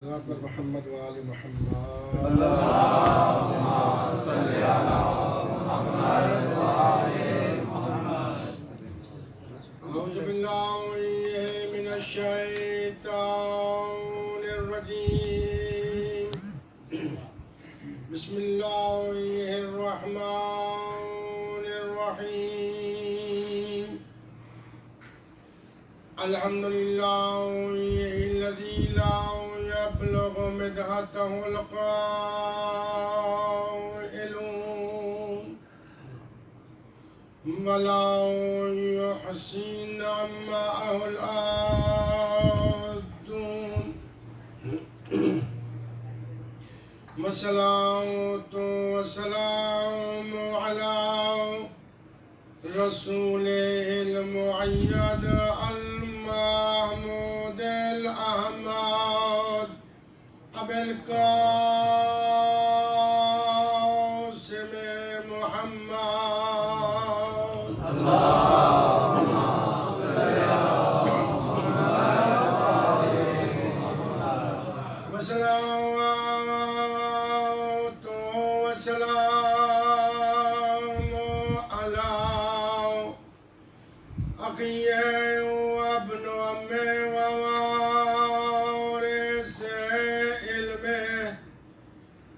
محمد وآل محمد اللهم صل على محمد وآل محمد. أعوذ بالله من الشيطان الرجيم. بسم الله الرحمن الرحيم. الحمد لله الذي لا يبلغ مدحته القائلون ولا يحسن عماءه الآدون. والصلاة والسلام على رسوله المؤيد المحمود الأحمد أبي القاسم محمد. اللهم صل على محمد. والصلاة والسلام على أخيه وابن أمه ووارث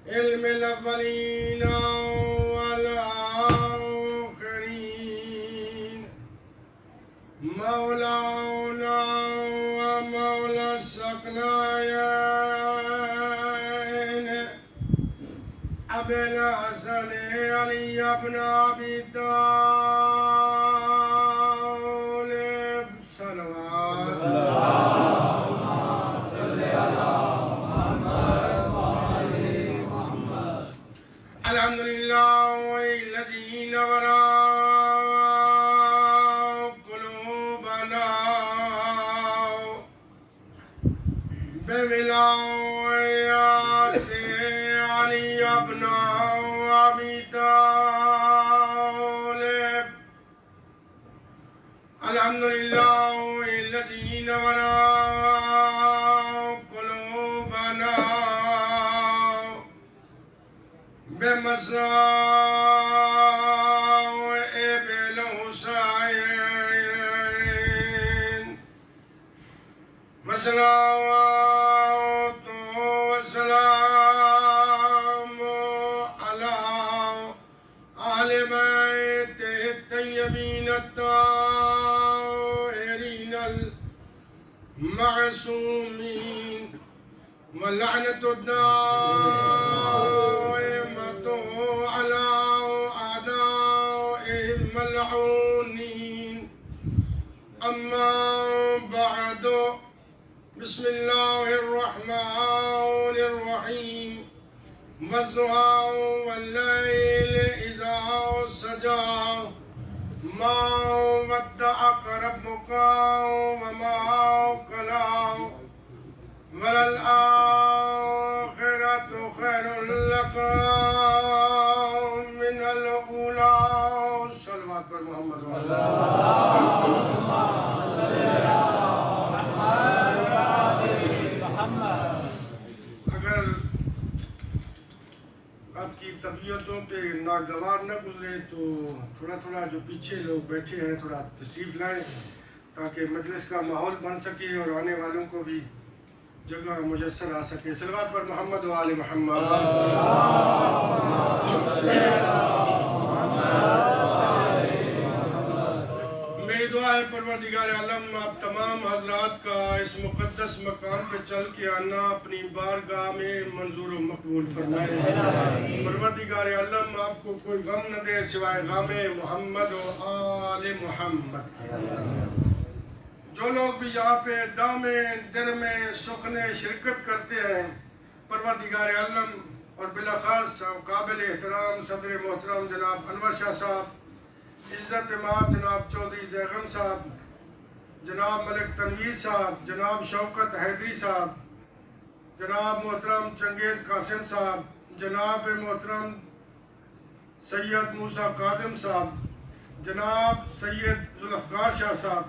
علم الأولين والآخرين مولانا ومولى الثقلين أبي الحسن علي بن أبي طالب صلوات اللهم صل على محمد وآل محمد. الحمد لله الذي نور قلوبنا بولايات علي بن أبي طالب. الحمد لله الذي نور قلوبنا بمصائب الحسين. والصلاة والسلام على أهل بيته الطيبين الطاهرين المعصومين. واللعنة الدائمة على أعدائهم ملعونين. أما بعد، بسم الله الرحمن الرحيم. والضحى والليل إذا سجى ما ودعك ربك وما قلى وللآخرة خير لك من الأولى. صلوات پر محمد اللهم صل على محمد وآل محمد. اگر آپ کی طبیعتوں پہ ناگوار نہ گزرے تو تھوڑا تھوڑا جو پیچھے لوگ بیٹھے ہیں تھوڑا تشریف لائیں تاکہ مجلس کا ماحول بن سکے اور آنے والوں کو بھی جگہ میسر آ سکے. صلوات پر محمد و آل محمد. میری دعا ہے پروردگار عالم آپ تمام حضرات کا اس مقدس مقام پہ چل کے آنا اپنی بارگاہ میں منظور و مقبول فرمائے. پروردگار عالم آپ کو کوئی غم نہ دے سوائے غم محمد و آل محمد کے. جو لوگ بھی یہاں پہ دامے دن میں سخن شرکت کرتے ہیں، پروردگار عالم اور بالاخص قابل احترام صدر محترم جناب انور شاہ صاحب، عزت امام جناب چودھری زیغم صاحب، جناب ملک تنویر صاحب، جناب شوکت حیدری صاحب، جناب محترم چنگیز قاسم صاحب، جناب محترم سید موسیٰ کاظم صاحب، جناب سید ذوالفقار شاہ صاحب،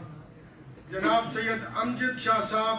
جناب سید امجد شاہ صاحب،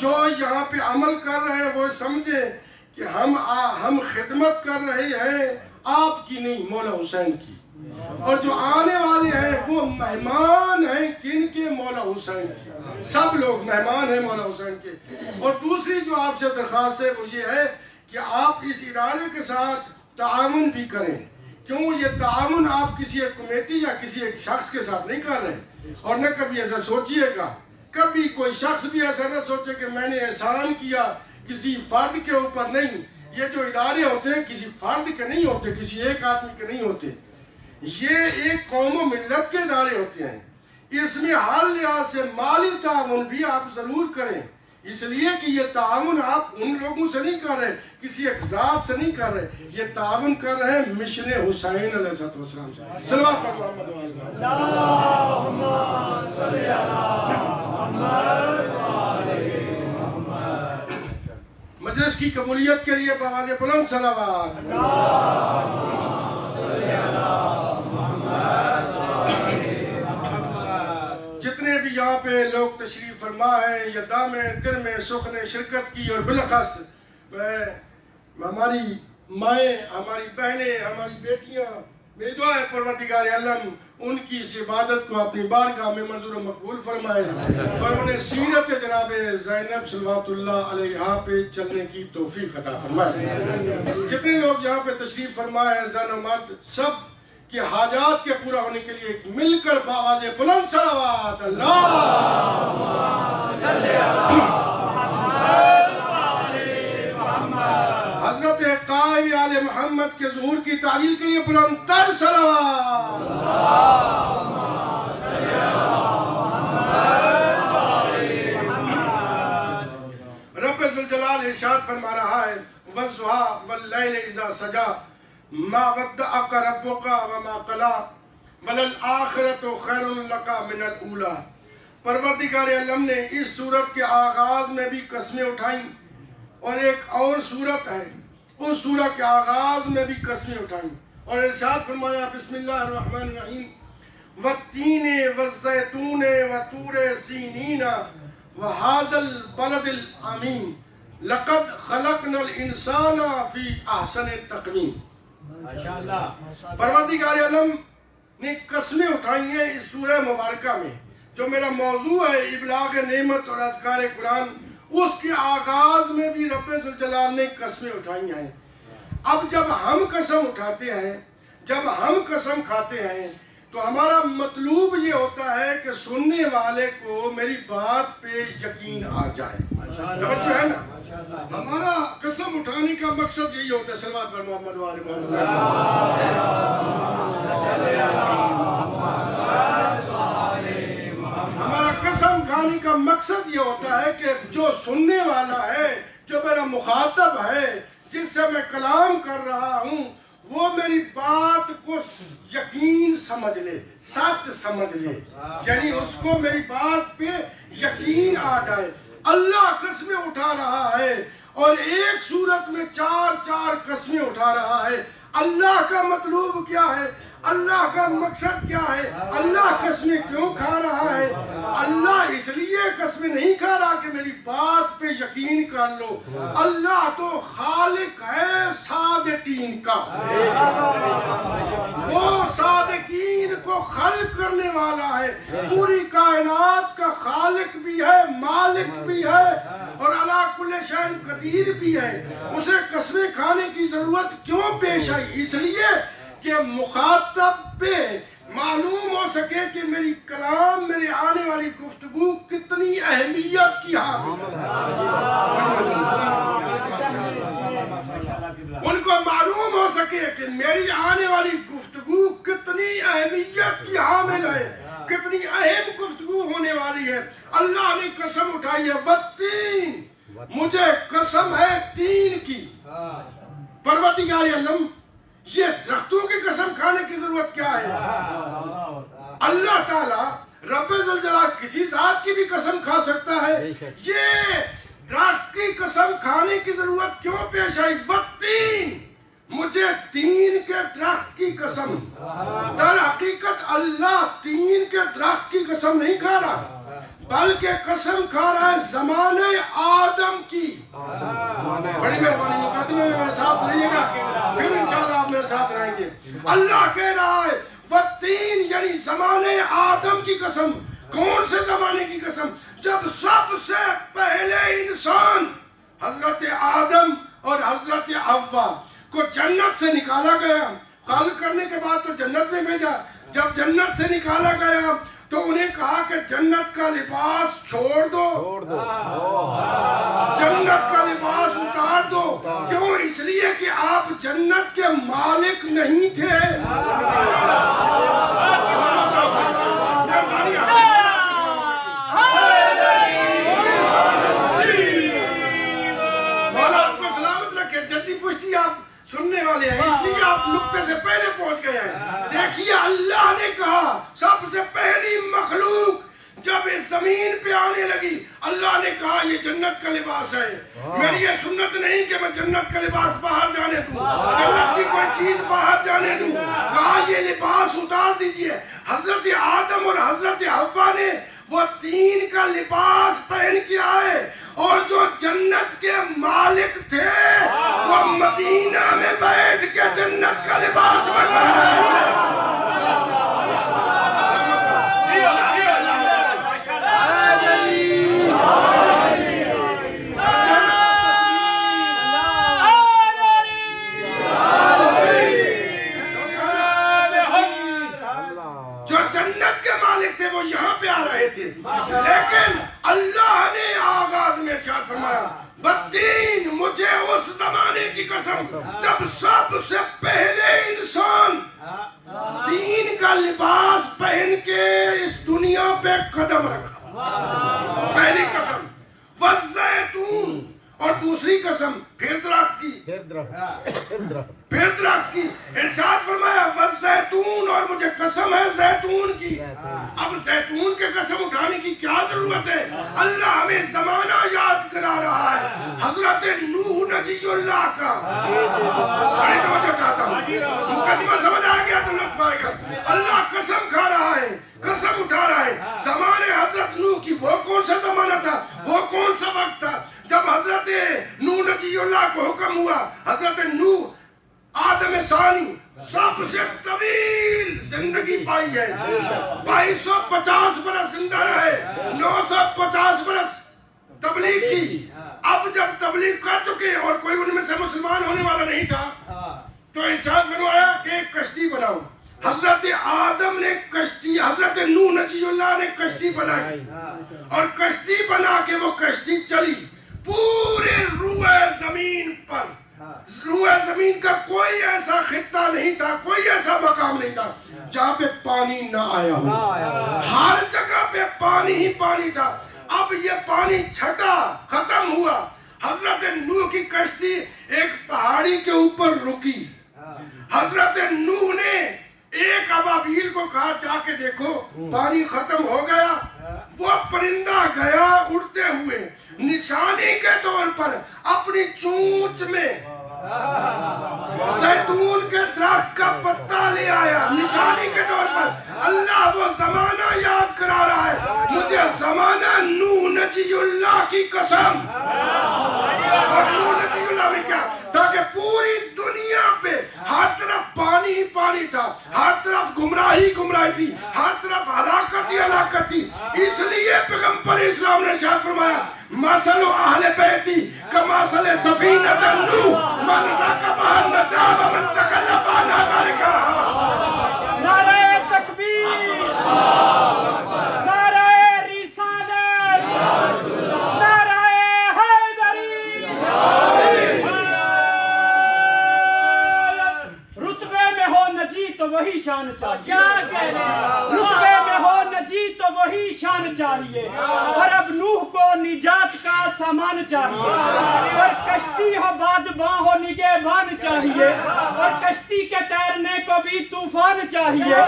جو یہاں پہ عمل کر رہے ہیں وہ سمجھیں کہ ہم خدمت کر رہے ہیں آپ کی نہیں، مولا حسین کی، اور جو آنے والے ہیں وہ مہمان ہیں کن کے؟ مولا حسین کے، سب لوگ مہمان ہیں مولا حسین کے۔ اور دوسری جو آپ سے درخواست ہے وہ یہ ہے کہ آپ اس ادارے کے ساتھ تعاون بھی کریں، کیوں یہ تعاون آپ کسی ایک کمیٹی یا کسی ایک شخص کے ساتھ نہیں کر رہے، اور نہ کبھی ایسا سوچیے گا، کبھی کوئی شخص بھی ایسا نہ سوچے کہ میں نے احسان کیا کسی فرد کے اوپر، نہیں، یہ جو ادارے ہوتے ہیں کسی فرد کے نہیں ہوتے، کسی ایک آدمی کے نہیں ہوتے، یہ ایک قوم و ملت کے ادارے ہوتے ہیں۔ اس میں ہر لحاظ سے مالی تعاون بھی آپ ضرور کریں، اس لیے کہ یہ تعاون آپ ان لوگوں سے نہیں کر رہے، کسی ایک ذات سے نہیں کر رہے، یہ تعاون کر رہے ہیں مشن حسین علیہ السلام سے۔ صلوات پر محمد و آل محمد۔ اللہم صلی علی محمد و آل محمد۔ مجلس کی قبولیت کے لیے بآواز بلند صلوات۔ اللہم صلی علی محمد و آل محمد۔ جتنے بھی یہاں پہ لوگ تشریف فرما ہیں، یا دام دل میں سخ نے شرکت کی، اور بالخص ہماری مائیں، ہماری بہنیں، ہماری بیٹیاں، میری دعا ہے پروردگار عالم ان کی اس عبادت کو اپنی بارگاہ میں منظور و مقبول فرمائے، اور انہیں سیرت جناب زینب صلوات اللہ علیہا پہ چلنے کی توفیق عطا فرمائے۔ جتنے لوگ یہاں پہ تشریف فرمائے ہیں، زن و مرد، سب کے حاجات کے پورا ہونے کے لیے مل کر بآواز بلند صلوات۔ اللہم صلی علی محمد و آل محمد۔ حضرت قائم آل محمد کے ظہور کی تعلیل کے لیے بلند تر صلوات۔ اللہم صلی علی محمد و آل محمد۔ رب ذوالجلال ارشاد فرما رہا ہے، وَالضُّحَىٰ وَاللَّيْلِ إِذَا سَجَىٰ مَا وَدَّعَكَ رَبُّكَ وَمَا قَلَىٰ وَلَلْآخِرَةُ خَيْرٌ لَكَ مِنَ الْأُولَىٰ۔ پروردگار عالم نے اس سورت کے آغاز میں بھی قسمیں اٹھائیں، اور ایک اور سورت ہے اس سورت کے آغاز میں بھی قسمیں اٹھائیں، اور ارشاد فرمایا بسم اللہ الرحمن الرحیم، وَالتِّينِ وَالزَّيْتُونِ وَطُورِ سِينِينَ وَهَٰذَا الْبَلَدِ الْأَمِينِ لَقَدْ خَلَقْنَا الْإِنسَانَ فِي أَحْسَنِ تَقْوِيمٍ۔ ماشاءاللہ۔ پروردگار عالم نے قسمیں اٹھائی ہیں اس سورہ مبارکہ میں، جو میرا موضوع ہے ابلاغ نعمت اور اذکار قرآن، اس کے آغاز میں بھی رب ذوالجلال نے قسمیں اٹھائی ہیں۔ اب جب ہم قسم اٹھاتے ہیں، جب ہم قسم کھاتے ہیں، تو ہمارا مطلوب یہ ہوتا ہے کہ سننے والے کو میری بات پہ یقین آ جائے۔ توجہ ہے نا؟ ہمارا قسم اٹھانے کا مقصد یہی ہوتا ہے۔ صلوات پر محمد و آل محمد۔ ہمارا قسم کھانے کا مقصد یہ ہوتا ہے کہ جو سننے والا ہے، جو میرا مخاطب ہے، جس سے میں کلام کر رہا ہوں، وہ میری بات کو یقین سمجھ لے، سچ سمجھ لے، یعنی اس کو میری بات پہ یقین آ جائے۔ اللہ قسمیں اٹھا رہا ہے، اور ایک صورت میں چار چار قسمیں اٹھا رہا ہے۔ اللہ کا مطلوب کیا ہے؟ اللہ کا مقصد کیا ہے؟ اللہ قسمیں کیوں کھا رہا ہے؟ اللہ اس لیے قسمیں نہیں کھا رہا کہ میری بات پہ یقین کر لو، اللہ تو خالق ہے صادقین کا، وہ صادقین کو خلق کرنے والا ہے، پوری کائنات کا خالق بھی ہے، مالک بھی ہے، اور علی کل شیء قدیر بھی ہے۔ اسے قسمیں کھانے کی ضرورت کیوں پیش آئی؟ اس لیے کہ مخاطب پہ معلوم ہو سکے کہ میری کلام، میرے آنے والی گفتگو کتنی اہمیت کی حامل ہے۔ ان کو معلوم ہو سکے کہ میری آنے والی گفتگو کتنی اہمیت کی حامل ہے، کتنی اہم گفتگو ہونے والی ہے۔ اللہ نے قسم اٹھائی ہے، والتین، مجھے قسم ہے تین کی۔ پروردگار عالم، یہ درختوں کی قسم کھانے کی ضرورت کیا ہے؟ اللہ تعالیٰ رب ذوالجلال کسی ذات کی بھی قسم کھا سکتا ہے، یہ درخت کی قسم کھانے کی ضرورت کیوں پیش آئی؟ والتین، مجھے تین کے درخت کی قسم۔ در حقیقت اللہ تین کے درخت کی قسم نہیں کھا رہا، بلکہ قسم کھا رہا ہے زمانے آدم کی. بڑی مہربانی مقدمے میں میرے ساتھ رہیے گا, پھر انشاءاللہ آپ میرے ساتھ رہیں گے. اللہ کہہ رہا ہے والتین یعنی زمانے آدم کی قسم. کون سے زمانے کی قسم؟ جب سب سے پہلے انسان حضرت آدم اور حضرت حوا کو جنت سے نکالا گیا. خلق کرنے کے بعد تو جنت میں بھیجا. جب جنت سے نکالا گیا تو انہیں کہا کہ جنت کا لباس چھوڑ دو, جنت کا لباس اتار دو. کیوں؟ اس لیے کہ آپ جنت کے مالک نہیں تھے. مولا آپ کو سلامت رکھے. جدی پشتی آپ سننے والے ہیں, اس لیے آپ نقطے سے پہلے پہنچ گئے ہیں. دیکھیے اللہ نے کہا سب سے پہلی مخلوق جب اس زمین پہ آنے لگی, اللہ نے کہا یہ جنت کا لباس ہے. میری یہ سنت نہیں کہ میں جنت کا لباس باہر جانے دوں, جنت کی کوئی چیز باہر جانے دوں. کہا یہ لباس اتار دیجئے. حضرت آدم اور حضرت حوا نے وہ تین کا لباس پہن کے آئے, اور جو جنت کے مالک تھے وہ مدینہ میں بیٹھ کے جنت کا لباس بنا رہے تھے. جو جنت کے مالک تھے وہ یہاں پہ آ رہے تھے, لیکن اللہ نے آغاز میں ارشاد فرمایا والتین, مجھے اس زمانے کی قسم جب سب سے پہلے انسان دین کا لباس پہن کے اس دنیا پہ قدم رکھا. پہلی قسم والزیتون, اور دوسری قسم پھر درخت کی, پھر درخت کی. ارشاد فرمایا والزیتون, اور مجھے قسم ہے زیتون کی. اب زیتون کے قسم اٹھانے کی کیا ضرورت ہے؟ اللہ ہمیں زمانہ یاد کرا رہا ہے حضرت نوح نجی اللہ کا. بڑی توجہ چاہتا ہوں, مقدمہ سمجھ آ گیا تو لطف آئے گا. اللہ قسم کھا رہا ہے, قسم اٹھا رہا ہے. زمانے حضرت نوح کی وہ کون سا زمانہ تھا, وہ کون سا وقت تھا جب حضرت نوح نجی اللہ کو حکم ہوا حضرت نوح آدم ثانی سب سے طویل زندگی پائی ہے, 2250 برس زندہ رہے, 950 برس تبلیغ کی. اب جب تبلیغ کر چکے اور کوئی ان میں سے مسلمان ہونے والا نہیں تھا تو ارشاد فرمایا کہ ایک کشتی بناؤ. حضرت آدم نے کشتی, حضرت نوح نجی اللہ نے کشتی بنائی, اور کشتی بنا کے وہ کشتی چلی پورے روئے زمین پر. روئے زمین کا کوئی ایسا خطہ نہیں تھا, کوئی ایسا مقام نہیں تھا جہاں پہ پانی نہ آیا ہو. ہر جگہ پہ پانی ہی پانی تھا. اب یہ پانی چھٹا, ختم ہوا. حضرت نوح کی کشتی ایک پہاڑی کے اوپر رکی. حضرت نوح نے ایک ابابیل کو کہا جا کے دیکھو پانی ختم ہو گیا. وہ پرندہ گیا اڑتے ہوئے, نشانی کے طور پر اپنی چونچ میں زیتون کے درخت کا پتا لے آیا, نشانی کے طور پر. اللہ وہ زمانہ یاد کرا رہا ہے, مجھے زمانہ نوح نجی اللہ کی قسم. اور نوح نجی اللہ میں کیا, تاکہ پوری دنیا پہ ہر طرف پانی ہی پانی تھا, ہر طرف گمراہی گمراہی تھی, ہر طرف ہلاکت ہی ہلاکت تھی. اس لیے پیغمبر اسلام نے ارشاد فرمایا مثل اہل بیتی کمثل سفینۃ نوح من رکبها نجا ومن تخلف عنها غرق. نعرہ تکبیر, نعرہ رسالت, نعرہ حیدری. رتبے میں ہو نجی تو وہی شان چاہیے, رتبے میں ہو نجی تو وہی شان چاہیے. اور اب نوح کو نجات کا سامان چاہیے, اور کشتی ہو بادباں ہو نگہبان چاہیے, اور کشتی کے تیرنے کو بھی طوفان چاہیے.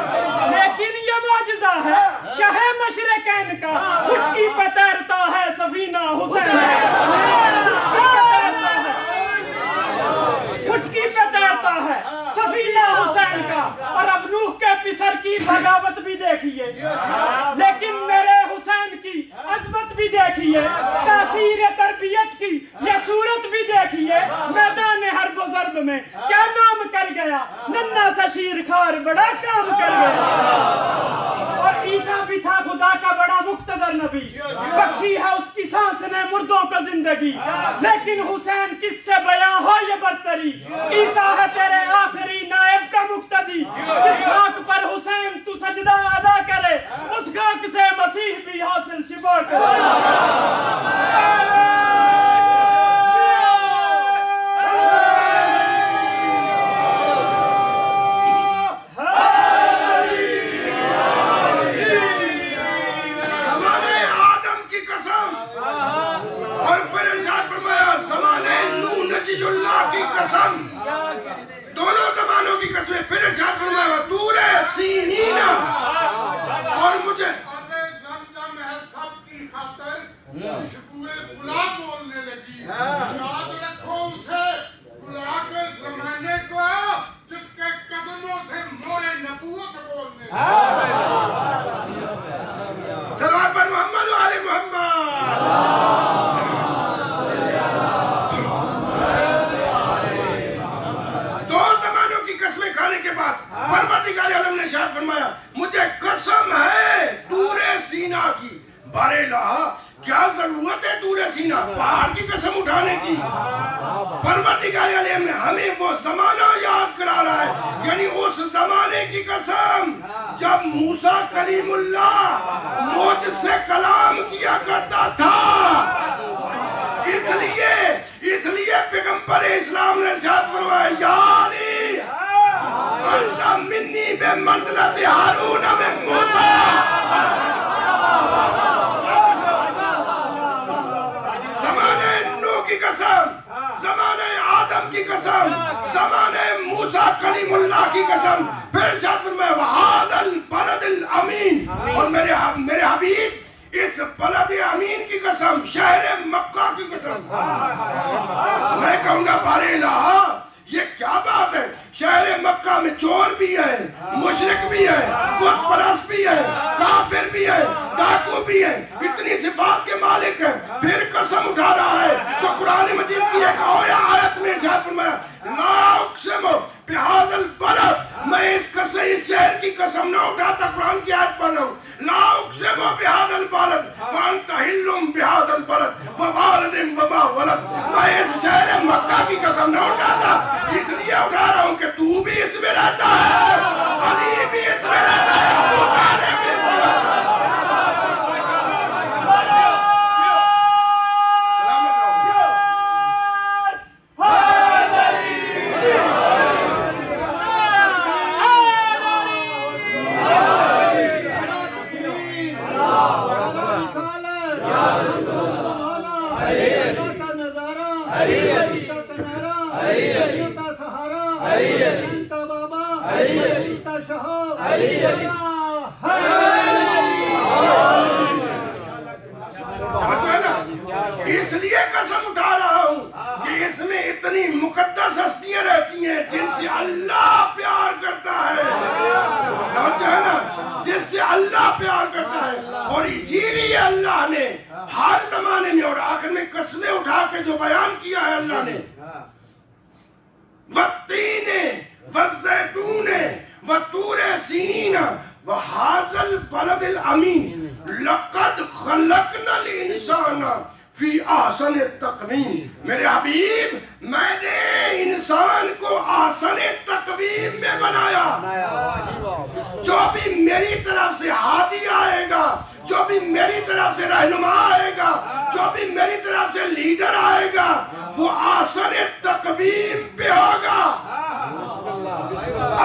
لیکن یہ معجزہ ہے شہ مشرقین کا, خشکی پہ تیرتا ہے سفینہ حسین. خشکی پہ تیرتا ہے سفینہ حسین کا. اور اب نوح کے پسر کی بغاوت بھی دیکھیے, لیکن میرے حسین کی موسیٰ شیر خار بڑا کام کر گیا، اور عیسیٰ بھی تھا خدا کا بڑا مقتدر نبی، بخشی ہے اس کی سانس نے مردوں کو زندگی، لیکن حسین کس سے بیاں ہو یہ برتری، عیسیٰ ہے تیرے آخری نائب کا مقتدی، جس خاک پر حسین تو سجدہ ادا کرے اس خاک سے مسیح بھی حاصل شفا کرے۔ اللہ کی قسم، دونوں زمانوں کی قسمیں، پھر ارشاد فرمایا طور سینین، اور مجھے زمزم ہے سب کی خاطر خوشبوئے گلا بولنے لگی، یاد رکھو اسے گلا کے زمانے کو جس کے قدموں سے مورے نبوت بولنے لگی۔ صلوات پر محمد و آل محمد۔ پروردگار عالم نے ارشاد فرمایا مجھے قسم ہے طور سینا کی، بارے الہ کیا ضرورت ہے طور سینا پہاڑ کی قسم اٹھانے کی؟ پروردگار عالم نے ہمیں وہ زمانہ یاد کرا رہا ہے، یعنی اس زمانے کی قسم جب موسیٰ کلیم اللہ مجھ سے کلام کیا کرتا تھا۔ اس لیے پیغمبر اسلام نے ارشاد فرمایا یا علی انت منی بے منزلت ہارون من موسیٰ۔ زمانہ نوح کی قسم، زمانہ آدم کی قسم، زمانہ موسیٰ کلیم اللہ کی قسم، پھر ارشاد فرمایا وَهَذَا الْبَلَدِ الْأَمِينَ، اور میرے حبیب اس بلد امین کی قسم، شہر مکہ کی قسم۔ میں کہوں گا بارے الہ یہ کیا بات ہے؟ شہر مکہ میں چور بھی ہے، مشرک بھی ہے، بت پرست بھی ہے، کافر بھی ہے، ڈاکو بھی ہے، اتنی صفات کے مالک ہے، پھر قسم اٹھا رہا ہے۔ تو قرآن مجید کی ایک اور آیت میں ارشاد فرمایا لا اقسم بہذا البلد، میں اس شہر کی قسم نہ اٹھاتا، قرآن کی آیت پڑھ رہا ہوں، لا اقسم بہذا البلد وانت حل بہذا البلد ووالد وما ولد، میں اس شہر مکہ کی قسم نہ اٹھاتا، اس لیے اٹھا رہا ہوں کہ تو بھی اس میں رہتا ہے، علی بھی اس میں رہتا ہے، ابو طالب بھی اس میں رہتا ہے۔ اس لیے قسم اٹھا رہا ہوں کہ اس میں اتنی مقدس ہستیاں رہتی ہیں جن سے اللہ پیار کرتا ہے، جس سے اللہ پیار کرتا ہے، اور اسی لیے اللہ نے ہر زمانے میں اور آخر میں قسمیں اٹھا کے جو بیان کیا ہے اللہ نے والتین والزیتون وطور سینین وہذا البلد الامین لقد خلقنا الانسان فی احسن تقویم، میرے حبیب میں نے انسان کو احسن تقویم میں بنایا۔ جو بھی میری طرف سے ہادی آئے گا، جو بھی میری طرف سے رہنما آئے گا، جو بھی میری طرف سے لیڈر آئے گا وہ احسن تقویم پہ ہوگا،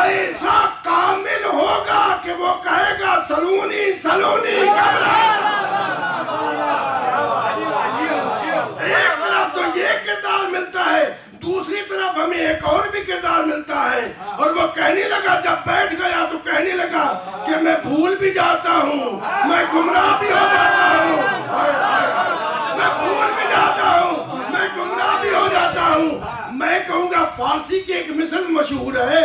ایسا کامل ہوگا کہ وہ کہے گا سلونی سلونی قبلہ۔ ایک طرف تو یہ کردار ملتا ہے، دوسری طرف ہمیں ایک اور بھی کردار ملتا ہے، اور وہ کہنے لگا جب بیٹھ گیا تو کہنے لگا کہ میں بھول بھی جاتا ہوں، میں گمراہ بھی ہو جاتا ہوں، میں بھول بھی جاتا ہوں، میں گمراہ بھی ہو جاتا ہوں۔ میں کہوں گا فارسی کی ایک مثل مشہور ہے،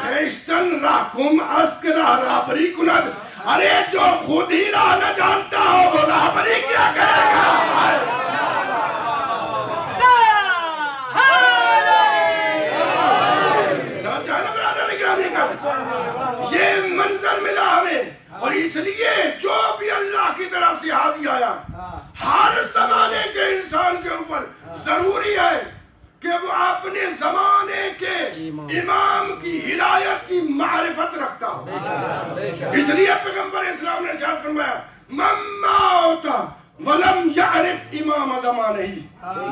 خیشتن راکم اسک راہ رابری کند، ارے جو خود ہی راہ نہ جانتا ہو وہ رابری کیا کرے گا؟ یہ منظر ملا ہمیں، اور اس لیے جو بھی اللہ کی طرف سے ہادی آیا ہر زمانے کے انسان کے اوپر ضروری ہے کہ وہ اپنے زمانے کے امام کی ہدایت کی معرفت رکھتا ہو۔ اس لیے پیغمبر اسلام نے ارشاد فرمایا من مات ولم یعرف امام زمانہ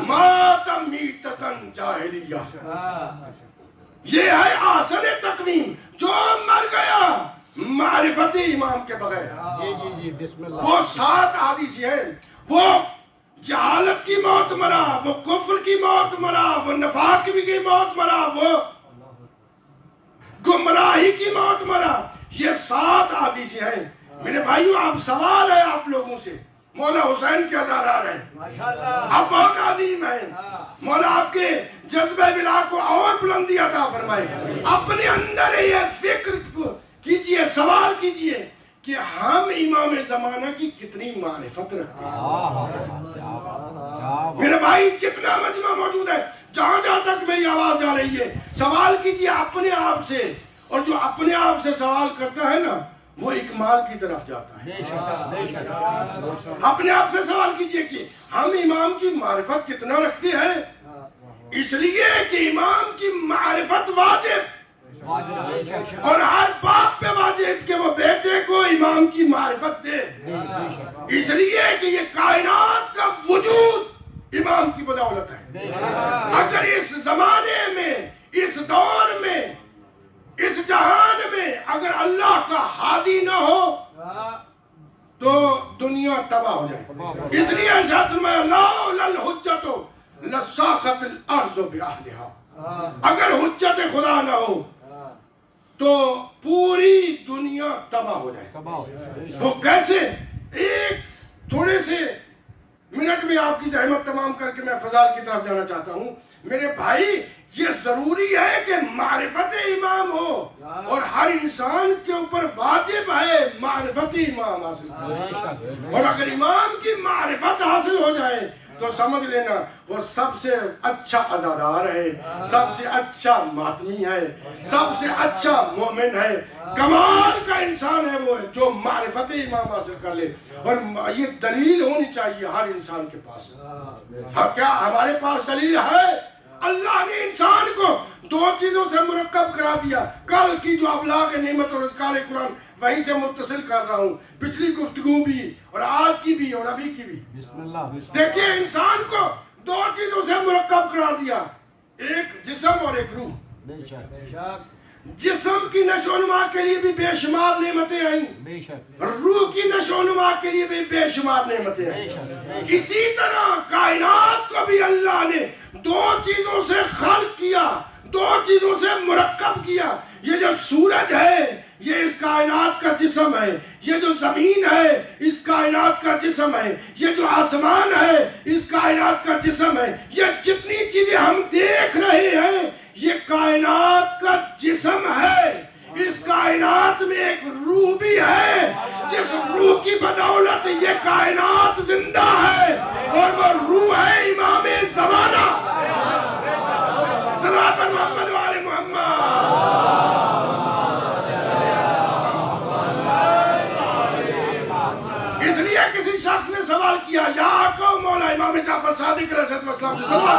مات میتۃ جاہلیہ۔ یہ ہے آسن تقویم، جو مر گیا معرفتی امام کے بغیر۔ وہ 7 حدیث ہیں، وہ جہالت کی موت مرا، وہ کفر کی موت مرا، وہ نفاق کی موت مرا، وہ گمراہی کی موت مرا۔ یہ 7 حدیث ہیں۔ میرے بھائیوں، اب سوال ہے آپ لوگوں سے، مولا حسین کے ازادار ہیں، آپ بہت عظیم ہیں، مولا آپ کے جذبہ بلا کو اور بلندی عطا فرمائے۔ اپنے اندر یہ فکر کیجئے، سوال کیجئے کہ ہم امام زمانہ کی کتنی معرفت رکھتے ہیں۔ میرے بھائی، جتنا مجمع موجود ہے، جہاں جہاں تک میری آواز جا رہی ہے، سوال کیجئے اپنے آپ سے، اور جو اپنے آپ سے سوال کرتا ہے نا وہ اکمال کی طرف جاتا ہے۔ اپنے آپ سے سوال کیجئے کہ ہم امام کی معرفت کتنا رکھتے ہیں، اس لیے کہ امام کی معرفت واجب، اور ہر باپ پہ واجب کہ وہ بیٹے کو امام کی معرفت دے، اس لیے کہ یہ کائنات کا وجود امام کی بدولت ہے۔ اگر اس زمانے میں، اس دور میں، اس جہان میں اگر اللہ کا ہادی نہ ہو تو دنیا تباہ ہو جائے۔ اس لیے ارشاد فرمایا لولا الحجت لساقت الارض باہلہا، اگر حجت خدا نہ ہو تو پوری دنیا تباہ ہو جائے۔ وہ کیسے؟ ایک تھوڑے سے منٹ میں آپ کی زحمت تمام کر کے میں فضال کی طرف جانا چاہتا ہوں۔ میرے بھائی، یہ ضروری ہے کہ معرفت امام ہو، اور ہر انسان کے اوپر واجب ہے معرفتی امام حاصل کرنا۔ اور اگر امام کی معرفت حاصل ہو جائے تو سمجھ لینا وہ سب سے اچھا عزادار ہے، سب سے اچھا ماتمی ہے، سب سے اچھا مومن ہے، کمال کا انسان ہے وہ جو معرفت امام حاصل کر لے۔ اور یہ دلیل ہونی چاہیے ہر انسان کے پاس۔ کیا ہمارے پاس دلیل ہے؟ اللہ نے انسان کو 2 چیزوں سے مرکب کرا دیا۔ کل کی جو ابلاغ نعمت اور اذکار قرآن وہیں سے متصل کر رہا ہوں، پچھلی گفتگو بھی اور آج کی بھی اور ابھی کی بھی۔ دیکھیے، انسان کو 2 چیزوں سے مرکب کرا دیا، ایک جسم اور ایک روح۔ جسم کی نشو و نما کے لیے بھی بے شمار نعمتیں آئیں، روح کی نشو و نما کے لیے بھی بے شمار نعمتیں آئیں۔ اسی طرح کائنات کو بھی اللہ نے 2 چیزوں سے خلق کیا، 2 چیزوں سے مرکب کیا۔ یہ جو سورج ہے یہ اس کائنات کا جسم ہے، یہ جو زمین ہے اس کائنات کا جسم ہے، یہ جو آسمان ہے اس کائنات کا جسم ہے، یہ جتنی چیزیں ہم دیکھ رہے ہیں یہ کائنات کا جسم ہے۔ اس کائنات میں ایک روح بھی ہے، جس روح کی بدولت یہ کائنات زندہ ہے، اور وہ روح ہے امام زمانہ۔ صلوات پر محمد و آل محمد۔ اس لیے کسی شخص نے سوال کیا، یا آقا مولا امام جعفر صادق علیہ السلام سے سوال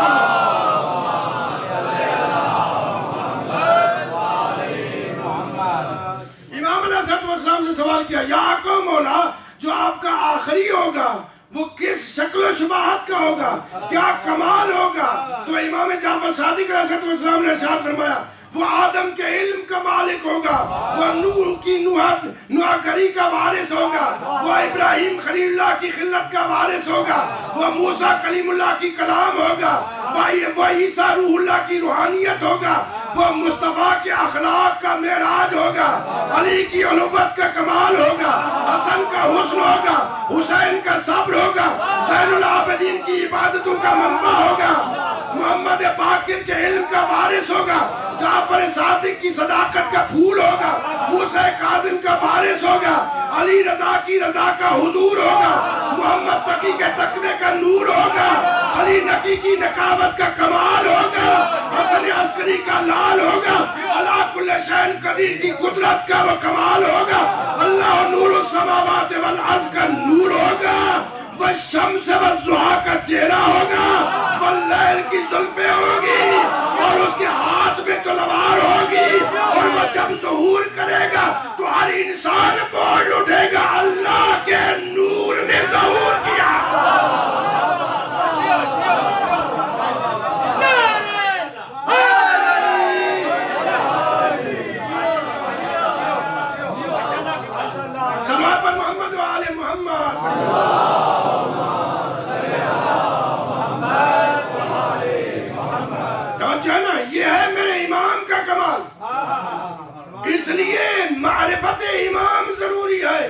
امام علیہ السلام سے سوال کیا، یا آقا مولا جو آپ کا آخری ہوگا وہ کس شکل و شباہت کا ہوگا، کیا کمال ہوگا؟ تو امام جعفر صادق علیہ السلام نے ارشاد فرمایا وہ آدم کے علم کا مالک ہوگا، وہ نوح کی نوحگری کا وارث ہوگا، وہ ابراہیم خلیل اللہ کی خلت کا وارث ہوگا، وہ موسیٰ کلیم اللہ کی کلام ہوگا، وہ عیسیٰ روح اللہ کی روحانیت ہوگا، وہ مصطفیٰ کے اخلاق کا معراج ہوگا، علی کی علوت کا کمال ہوگا، حسن کا حسن ہوگا، حسین کا صبر ہوگا، زین العابدین کی عبادتوں کا منبع ہوگا، محمد باقر کے علم کا وارث ہوگا، جعفر صادق کی صداقت کا پھول ہوگا، موسیٰ کاظم کا وارث ہوگا، علی رضا کی رضا کا حضور ہوگا، محمد تقی کے تقوی کا نور ہوگا، علی نقی کی نقاوت کا کمال ہوگا، حسن عسکری کا لال ہوگا، علا کل حسین قدیر کی قدرت کا وہ کمال ہوگا. اللہ نور السماوات والارض کا نور ہوگا. والشمس والضحیٰ کا چہرہ ہوگا. واللیل کی زلفیں ہوگی اور اس کے ہاتھ میں تلوار ہوگی. اور وہ جب ظہور کرے گا تو ہر انسان بول اٹھے گا اللہ کے نور نے ظہور کیا. سلام پر محمد و آل محمد. نا یہ ہے میرے امام کا کمال. اس لیے معرفت امام ضروری ہے.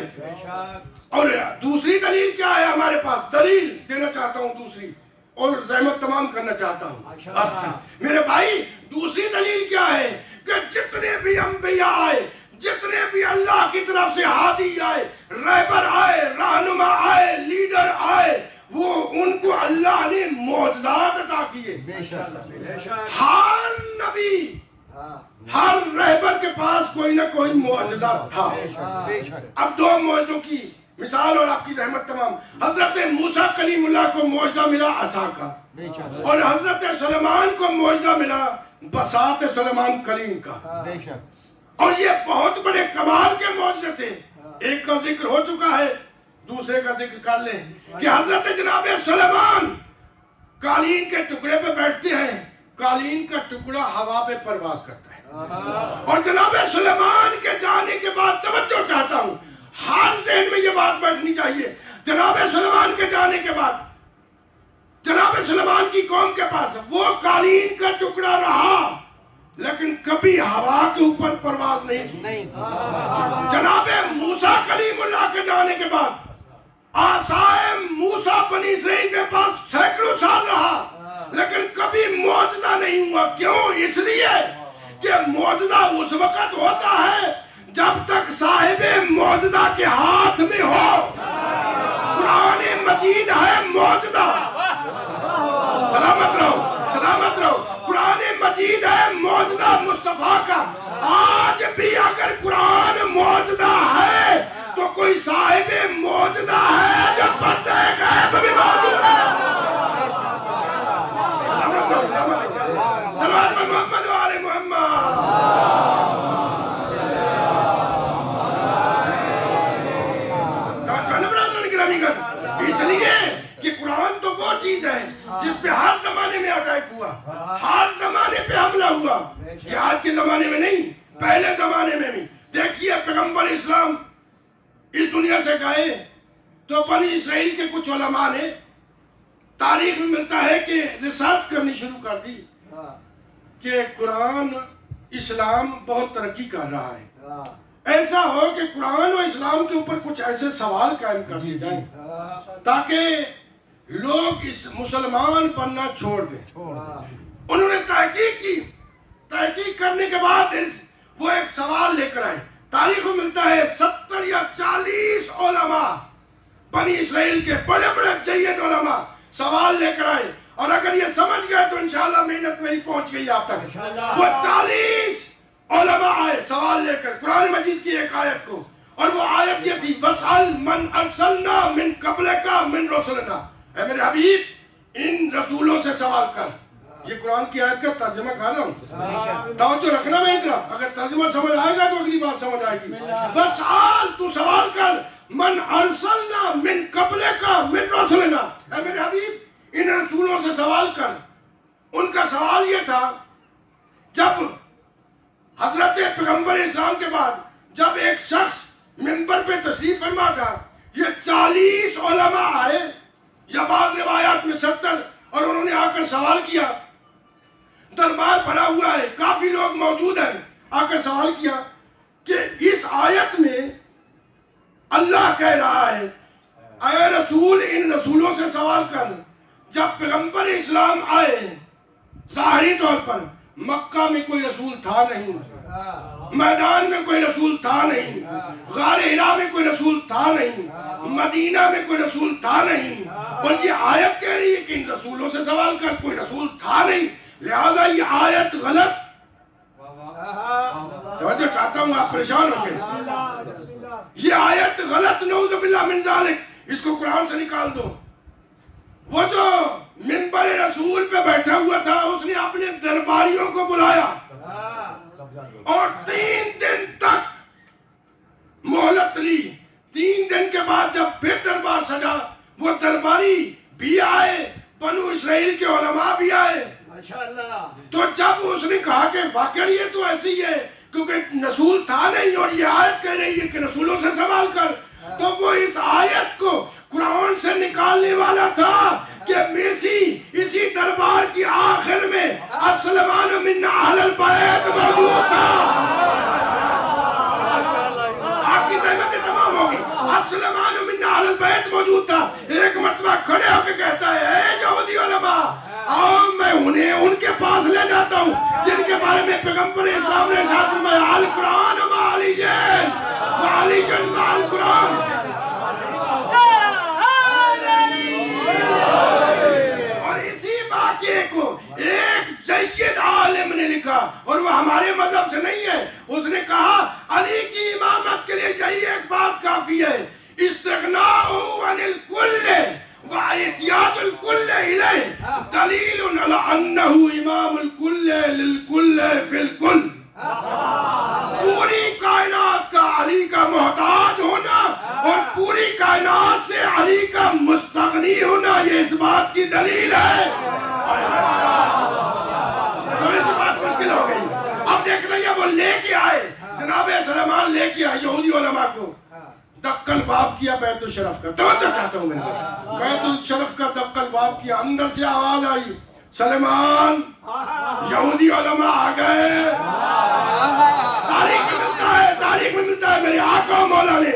اور دوسری دلیل کیا ہے ہمارے پاس؟ دلیل دینا چاہتا ہوں دوسری اور زحمت تمام کرنا چاہتا ہوں. میرے بھائی دوسری دلیل کیا ہے کہ جتنے بھی انبیاء آئے, جتنے بھی اللہ کی طرف سے ہادی آئے, رہبر آئے, رہنما آئے, لیڈر آئے, وہ ان کو اللہ نے معجزات عطا کیے. ہر نبی, ہر رہبر کے پاس کوئی نہ کوئی معجزہ تھا. اب دو معجزوں کی مثال اور آپ کی زحمت تمام. حضرت موسیٰ کلیم اللہ کو معجزہ ملا عصا کا, اور حضرت سلیمان کو معجزہ ملا بساط سلیمان کلیم کا. اور یہ بہت بڑے کمال کے معجزے تھے. ایک کا ذکر ہو چکا ہے, دوسرے کا ذکر کر لیں کہ حضرت جناب سلیمان قالین کے ٹکڑے پہ بیٹھتے ہیں, قالین کا ٹکڑا ہوا پہ پرواز کرتا ہے. اور جناب سلیمان کے جانے کے بعد توجہ چاہتا ہوں, ہر ذہن میں یہ بات بیٹھنی چاہیے, جناب سلیمان کے جانے کے بعد جناب سلیمان کی قوم کے پاس وہ قالین کا ٹکڑا رہا لیکن کبھی ہوا کے اوپر پرواز نہیں کی. جناب موسیٰ کلیم اللہ کے جانے کے بعد عصائے موسیٰ بنی اسرائیل کے پاس سینکڑوں سال رہا لیکن کبھی معجزہ نہیں ہوا. کیوں؟ اس لیے کہ معجزہ اس وقت ہوتا ہے جب تک صاحب معجزہ کے ہاتھ میں ہو. قرآن مجید ہے معجزہ. سلامت رہو, سلامت رہو. قرآن مجید ہے معجزہ مصطفیٰ کا. آج بھی اگر قرآن معجزہ ہے تو کوئی صاحب معجزہ ہے جو پردہ غیب بھی موجود ہے. سلام محمد و آل محمد. اس لیے کہ قرآن تو وہ چیز ہے جس پہ ہر زمانے میں اٹیک ہوا, ہر زمانے پہ حملہ ہوا, کہ آج کے زمانے میں نہیں, پہلے زمانے میں بھی. دیکھیے پیغمبر اسلام اس دنیا سے گئے تو بنی اسرائیل کے کچھ علماء نے تاریخ میں ملتا ہے کہ ریسرچ کرنی شروع کر دی کہ قرآن اسلام بہت ترقی کر رہا ہے. ایسا ہو کہ قرآن و اسلام کے اوپر کچھ ایسے سوال قائم کر دیے جائیں تاکہ لوگ اس مسلمان بننا چھوڑ دیں. انہوں نے تحقیق کی, تحقیق کرنے کے بعد وہ ایک سوال لے کر آئے. تاریخ میں ملتا ہے 70 یا 40 علماء بنی اسرائیل کے بڑے بڑے جید علماء سوال لے کر آئے, اور اگر یہ سمجھ گئے تو انشاءاللہ محنت میری پہنچ گئی آپ تک. وہ 40 علماء آئے سوال لے کر قرآن مجید کی ایک آیت کو, اور وہ آیت یہ تھی وَاسْأَلْ مَنْ أَرْسَلْنَا مِنْ قَبْلِكَ مِنْ رُسُلِنَا. اے میرے حبیب ان رسولوں سے سوال کر. یہ قرآن کی آیت کا ترجمہ کہا رہا ہوں, توجہ رکھنا میں ادھر. اگر ترجمہ سمجھ آئے گا تو اگلی بات سمجھ آئے گی. وَاسْأَلْ تو سوال کر مَنْ أَرْسَلْنَا مِنْ قَبْلِكَ مِنْ رُسُلِنَا. اے میرے حبیب ان رسولوں سے سوال کر. ان کا سوال یہ تھا جب حضرت پیغمبر اسلام کے بعد جب ایک شخص منبر پہ تشریف فرما تھا, یہ 40 علماء آئے یا بعض روایات میں 70, اور انہوں نے آ کر سوال کیا. دربار بھرا ہوا ہے, کافی لوگ موجود ہیں. آ کر سوال کیا کہ اس آیت میں اللہ کہہ رہا ہے اے رسول ان رسولوں سے سوال کر. جب پیغمبر اسلام آئے ظاہری طور پر مکہ میں کوئی رسول تھا نہیں, میدان میں کوئی رسول تھا نہیں, غار حرا میں کوئی رسول تھا نہیں, مدینہ میں کوئی رسول تھا نہیں, اور یہ آیت کہہ رہی ہے کہ ان رسولوں سے سوال کر. کوئی رسول تھا نہیں, لہذا یہ آیت غلط. توجہ چاہتا ہوں آپ پریشان ہو گئے. یہ آیت غلط، نعوذ باللہ من ذالک، اس کو قرآن سے نکال دو. وہ جو منبر رسول پہ بیٹھا ہوا تھا اس نے اپنے درباریوں کو بلایا اور 3 دن تک مہلت لی. 3 دن کے بعد جب پھر دربار سجا، وہ درباری بھی آئے، بنو اسرائیل کے علماء بھی آئے. تو جب اس نے کہا کہ واقعی یہ تو ایسی ہے کیونکہ رسول تھا نہیں اور یہ آیت کہہ رہی ہے کہ رسولوں سے سوال کر، تو وہ اس آیت کو قرآن سے نکالنے والا تھا کہ اسی دربار کی آخر میں السلمان منا اہل البیت موجود تھا. آپ کی رحمتیں تمام ہوگی. السلمان منا اہل البیت موجود تھا. ایک مرتبہ کھڑے ہو کے کہتا ہے اے یہودی علماء، آؤ میں انہیں ان کے پاس لے جاتا ہوں جن کے بارے میں پیغمبر اسلام نے ارشاد فرمایا القرآن مع علی وعلی مع القرآن. اور اسی واقعے کو ایک جید عالم نے لکھا اور وہ ہمارے مذہب سے نہیں ہے. اس نے کہا علی کی امامت کے لیے یہی ایک بات کافی ہے، استغناء عن الکل وَإِتْيَادُ الْكُلِّ إِلَيْهِ دَلِيلٌ عَلَىٰ أَنَّهُ إِمَامُ الْكُلِّ لِلْكُلِّ فِي الْكُلِّ. پوری کائنات کا علی کا محتاج ہونا اور پوری کائنات سے علی کا مستغنی ہونا یہ اس بات کی دلیل ہے. تھوڑی سی بات مشکل ہو گئی. اب دیکھ رہی ہے وہ لے کے آئے، جناب سلیمان لے کے آئے یہودی علماء کو. دکن باب کیا بیت الشرف کا. توجہ چاہتا ہوں میں، بیت الشرف کا دکن باب کیا. اندر سے آواز آئی سلیمان. یہودی علماء آ گئے. تاریخ میں ملتا ہے میرے آقا مولا نے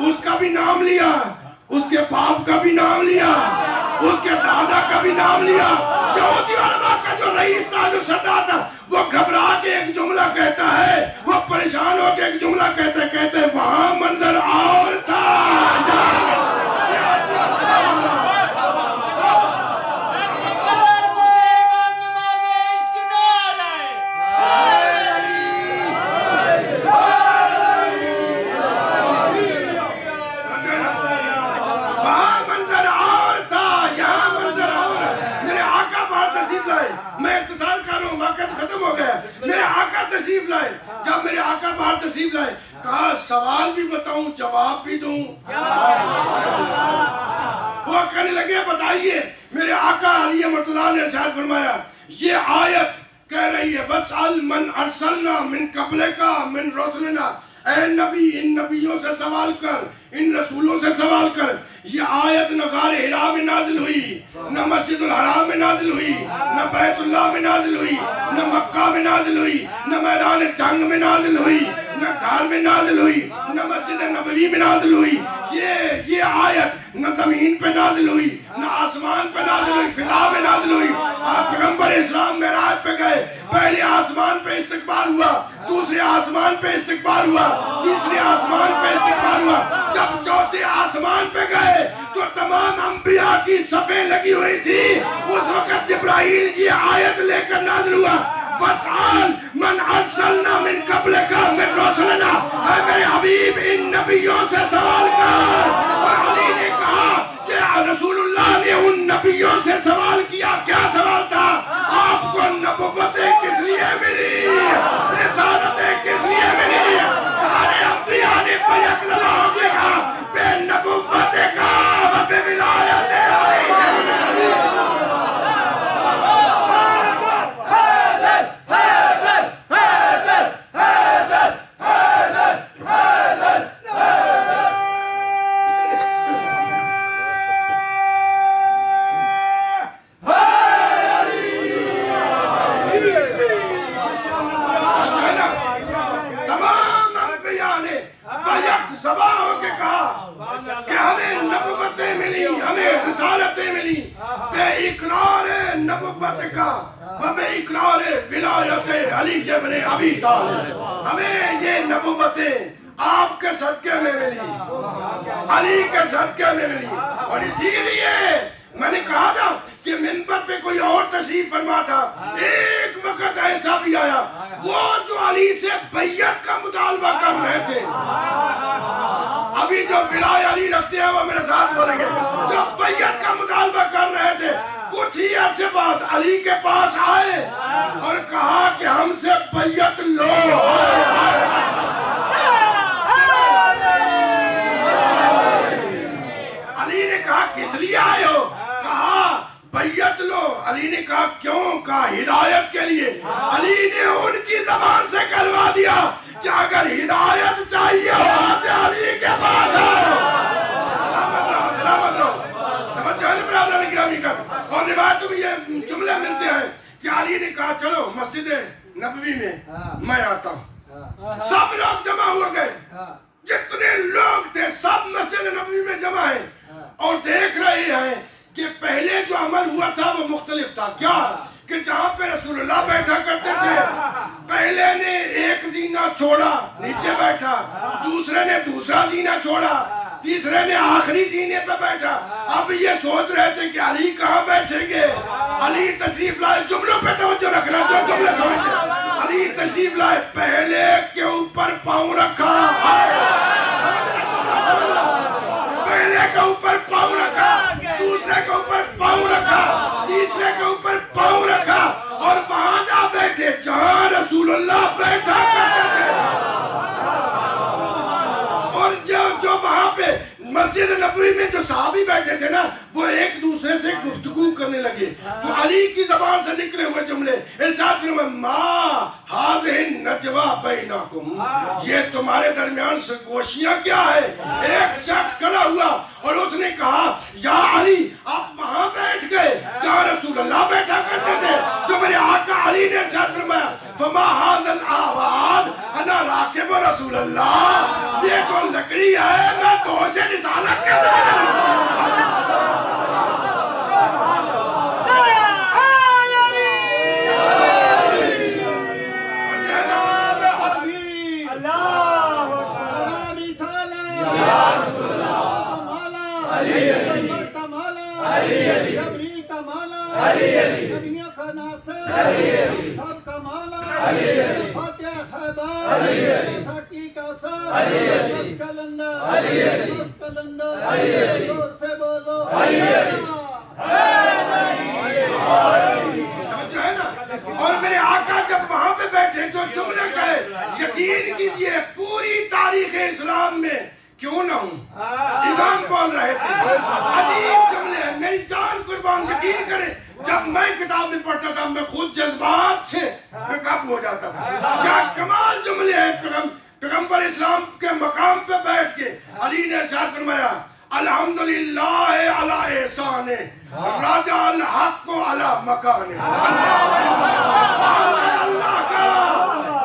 اس کا بھی نام لیا، اس کے باپ کا بھی نام لیا، اس کے دادا کا بھی نام لیا. یہودی علماء کا جو رئیس تھا، جو سردار تھا، وہ گھبرا کے ایک جملہ کہتا ہے، وہ پریشان ہو کے ایک جملہ کہتے ہیں وہاں منظر اور تھا. میں اختصار کر رہا ہوں، وقت ختم ہو گیا. میرے آقا تشریف لائے. جب میرے آقا باہر تشریف لائے کہا سوال بھی بتاؤں جواب بھی دوں. وہ کہنے لگے بتائیے. میرے آقا علی مرتضیٰ نے ارشاد فرمایا یہ آیت کہہ رہی ہے وَاسْأَلْ مَنْ أَرْسَلْنَا مِنْ قَبْلِكَ مِنْ رُسُلِنَا. اے نبی ان نبیوں سے سوال کر، ان رسولوں سے سوال کر. یہ آیت نہ غار حرا میں نازل ہوئی، نہ مسجد الحرام میں نازل ہوئی، نہ بیت اللہ میں نازل ہوئی، نہ مکہ میں نازل ہوئی، نہ میدان جنگ میں نازل ہوئی، نہ گھر میں نازل ہوئی، نہ مسجد نبوی میں نازل ہوئی. یہ آیت نہ زمین پہ نازل ہوئی، نہ آسمان پہ نازل ہوئی، فضا میں نازل ہوئی. آپ پیغمبر اسلام معراج پہ گئے، پہلے آسمان پہ استقبال ہوا، دوسرے آسمان پہ استقبال ہوا، تیسرے آسمان پہ استقبال ہوا. جب چوتھے آسمان پہ گئے تو تمام انبیاء کی صفیں لگی ہوئی تھی. اس وقت جبرائیل یہ آیت لے کر نازل ہوا وَاسْأَلْ مَنْ أَرْسَلْنَا مِنْ قَبْلِكَ مِنْ رُسُلِنَا. اے میرے حبیب ان نبیوں سے سوال کر. اور علی نے کہا کہ رسول اللہ نے ان نبیوں سے سوال کیا. کیا سوال تھا؟ آپ کو نبوتیں کس لیے ملی، رسالتیں کس لیے ملی؟ سارے انبیاء نے بیک لگا ہو کے کہا بے نبوت کا و بے ولایت علی. ہمیں یہ نبوتیں آپ کے صدقے میں ملی، علی کے صدقے میں ملی. اور اسی لیے میں نے کہا نا کہ منبر پہ کوئی اور تشریف فرما تھا، ایک وقت ایسا بھی آیا وہ جو علی سے بیعت کا مطالبہ کر رہے تھے، ابھی جو بلائے علی رکھتے ہیں وہ میرے ساتھ بولیں گے، جو بیعت کا مطالبہ کر رہے تھے کچھ ہی عرصے بعد علی کے پاس آئے اور کہا کہ ہم سے بیعت لو۔ علی نے کہا کس لیے آئے ہو؟ کہا بیعت لو۔ علی نے کہا کیوں؟ کہا ہدایت کے لیے۔ علی نے ان کی زبان سے کہلوا دیا کہ اگر ہدایت چاہیے ہو تو علی کے پاس آؤ۔ سلامت رہو، سلامت رہو۔ سمجھ جائے نا برادران گرامی کا؟ اور روایتوں میں یہ جملے ملتے ہیں کہ علی نے کہا چلو مسجد نبوی میں آتا ہوں۔ سب لوگ جمع ہو گئے، جتنے لوگ تھے سب مسجد نبوی میں جمع ہیں اور دیکھ رہے ہیں کہ پہلے جو عمل ہوا تھا وہ مختلف تھا۔ کیا؟ کہ جہاں پہ رسول اللہ بیٹھا کرتے تھے پہلے نے ایک زینہ چھوڑا نیچے بیٹھا، دوسرے نے دوسرا زینہ چھوڑا، تیسرے نے آخری زینے پہ بیٹھا۔ اب یہ سوچ رہے تھے کہ علی کہاں بیٹھیں گے؟ علی تشریف لائے، جملوں پہ توجہ رکھنا، جو جملے سمجھتے۔ علی تشریف لائے، پہلے کے اوپر پاؤں رکھا، پہلے کے اوپر پاؤں رکھا، دوسرے کے اوپر پاؤں رکھا، تیسرے کے اوپر پاؤں رکھا اور وہاں جا بیٹھے جہاں رسول اللہ بیٹھا کرتے تھے۔ اور جو وہاں پہ مسجد نبوی میں جو صحابی بیٹھے تھے نا وہ ایک دوسرے سے گفتگو کرنے لگے، تو علی کی زبان سے نکلے ہوئے جملے ارشاد فرمایا ما ھذہ النجوی بینکم، یہ تمہارے درمیان سرگوشیاں کیا ہے؟ ایک شخص کھڑا ہوا اور اس نے کہا یا علی آپ وہاں بیٹھ گئے جہاں رسول اللہ بیٹھا کرتے تھے۔ تو میرے آقا علی نے ارشاد فرمایا فما ھذا الاعواد انا راکب رسول اللہ، یہ تو لکڑی ہے میں دوش رسالت کے اور میرے آقا جب وہاں پہ بیٹھے جو جملے کہے یقین کیجئے پوری تاریخ اسلام میں کیوں نہ ہوں امام بول رہے تھے، عجیب جملے ہیں، میری جان قربان یقین کریں جب میں کتاب میں پڑھتا تھا میں خود جذبات سے بے قابو ہو جاتا تھا۔ کیا کمال جملے ہیں، پیغمبر اسلام کے مقام پہ بیٹھ کے علی نے ارشاد فرمایا الحمدللہ علی احسان راجع الحق علی مکان، اللہ کا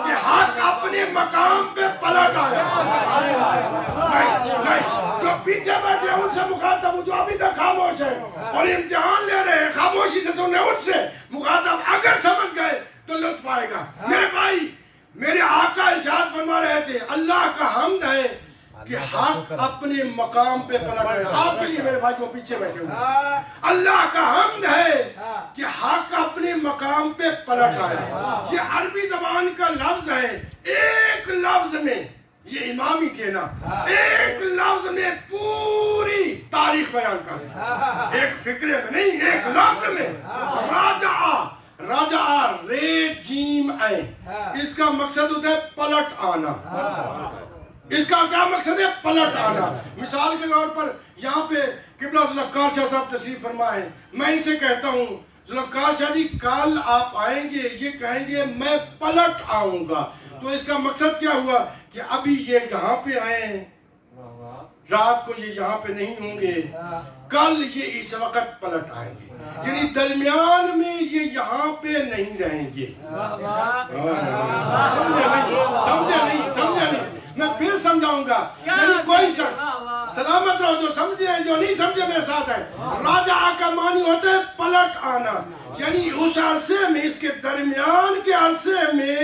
کہ حق اپنے مقام پہ پلٹ آیا۔ نہیں، جو پیچھے بیٹھے ہیں ان سے مخاطب ہوں، جو ابھی تک خاموش ہیں اور امتحان لے رہے ہیں خاموشی سے سننے، ان سے مخاطب اگر سمجھ گئے تو لطف آئے گا۔ میرے بھائی میرے آقا ارشاد فرما رہے تھے اللہ کا حمد ہے کہ حق اپنے مقام پہ پلٹ آیا۔ آپ کے لیے میرے بھائی جو پیچھے بیٹھے ہوئے، اللہ کا حمد ہے کہ حق اپنے مقام پہ پلٹ آیا۔ یہ عربی زبان کا لفظ ہے، ایک لفظ میں یہ امام ہی تھے نا، ایک لفظ میں پوری تاریخ بیان کر، ایک فکرے میں نہیں، ایک لفظ میں راجع رے جیم عین، اس کا مقصد ہوتا ہے پلٹ آنا۔ اس کا کیا مقصد ہے؟ پلٹ آنا۔ مثال کے طور پر یہاں پہ قبلہ ذوالفقار شاہ صاحب تشریف فرما ہے، میں ان سے کہتا ہوں ذوالفقار شاہ جی کل آپ آئیں گے، یہ کہیں گے میں پلٹ آؤں گا، تو اس کا مقصد کیا ہوا کہ ابھی یہ یہاں پہ آئے ہیں، رات کو یہ یہاں پہ نہیں ہوں گے، کل یہ اس وقت پلٹ آئیں گے، یعنی درمیان میں یہ یہاں پہ نہیں رہیں گے۔ سمجھے نہیں، میں پھر سمجھاؤں گا، یعنی کوئی شخص سلامت رہو، جو سمجھے ہیں جو نہیں سمجھے میرے ساتھ ہے۔ راجع کا معنی ہوتا ہے پلٹ آنا، یعنی اس عرصے میں، اس کے درمیان کے عرصے میں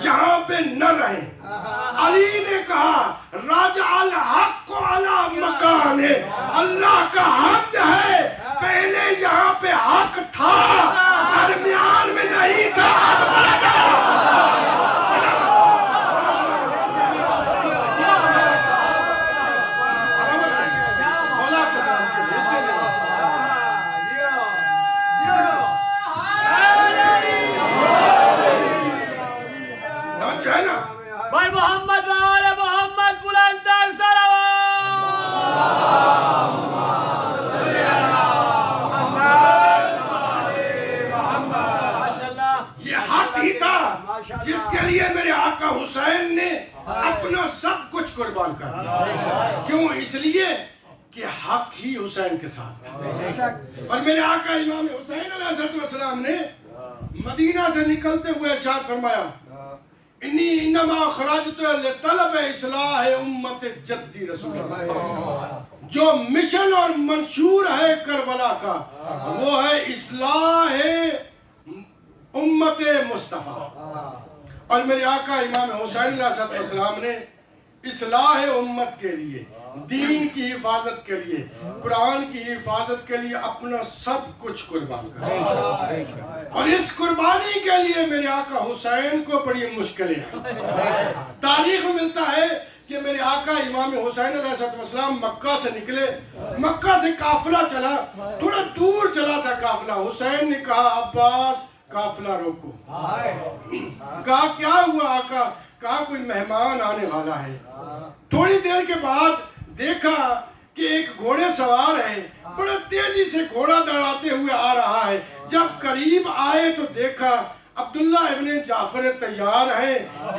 یہاں پہ نہ رہیں۔ علی نے کہا راجع الحق علی مکان، اللہ کا حمد ہے پہلے یہاں پہ حق تھا، درمیان میں نہیں تھا۔ محمد وآل محمد بلند تر یہ حق ہی تھا جس کے لیے میرے آقا حسین نے اپنا سب کچھ قربان کر دیا۔ کیوں؟ اس لیے کہ حق ہی حسین کے ساتھ تھا۔ اور میرے آقا امام حسین علیہ السلام نے مدینہ سے نکلتے ہوئے ارشاد فرمایا، انی انما خرجت لطلب اصلاح امت جدی رسول اللہ۔ جو مشن اور منشور ہے کربلا کا وہ ہے اصلاح امت مصطفیٰ۔ اور میرے آقا امام حسین علیہ السلام نے اصلاح امت کے لیے، دین کی حفاظت کے لیے، قرآن کی حفاظت کے لیے اپنا سب کچھ قربان کیا۔ اور اس قربانی کے لیے میرے آقا حسین کو بڑی مشکلیں ہیں۔ تاریخ میں ملتا ہے کہ میرے آقا امام حسین علیہ السلام مکہ سے نکلے، مکہ سے قافلہ چلا، تھوڑا دور چلا تھا قافلہ۔ حسین نے کہا عباس قافلہ روکو۔ کہا کیا ہوا آقا؟ کہا کوئی مہمان آنے والا ہے۔ تھوڑی دیر کے بعد دیکھا کہ ایک گھوڑے سوار ہے، بڑا تیزی سے گھوڑا دوڑاتے ہوئے آ رہا ہے۔ جب قریب آئے تو دیکھا عبداللہ ابن جعفر تیار ہیں،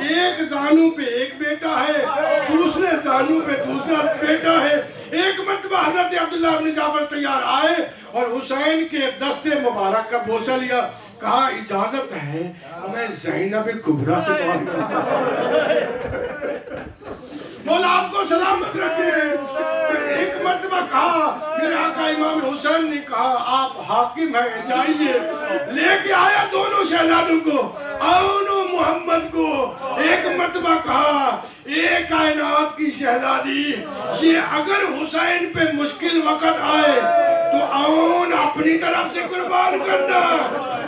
ایک زانو پہ ایک بیٹا ہے، دوسرے زانو پہ دوسرا بیٹا ہے۔ ایک مرتبہ حضرت عبداللہ ابن جعفر تیار آئے اور حسین کے دستے مبارک کا بوسہ لیا، کہا اجازت ہے میں زینب کبریٰ سے بات کرتا۔ مولا آپ کو سلامت رکھے۔ ایک مرتبہ کہا، میرے آقا امام حسین نے کہا آپ حاکم ہیں، جائیے۔ لے کے آیا دونوں شہزادوں کو، آؤن و محمد کو۔ ایک مرتبہ کہا ایک کائنات کی شہزادی، یہ اگر حسین پہ مشکل وقت آئے تو آؤن اپنی طرف سے قربان کرنا،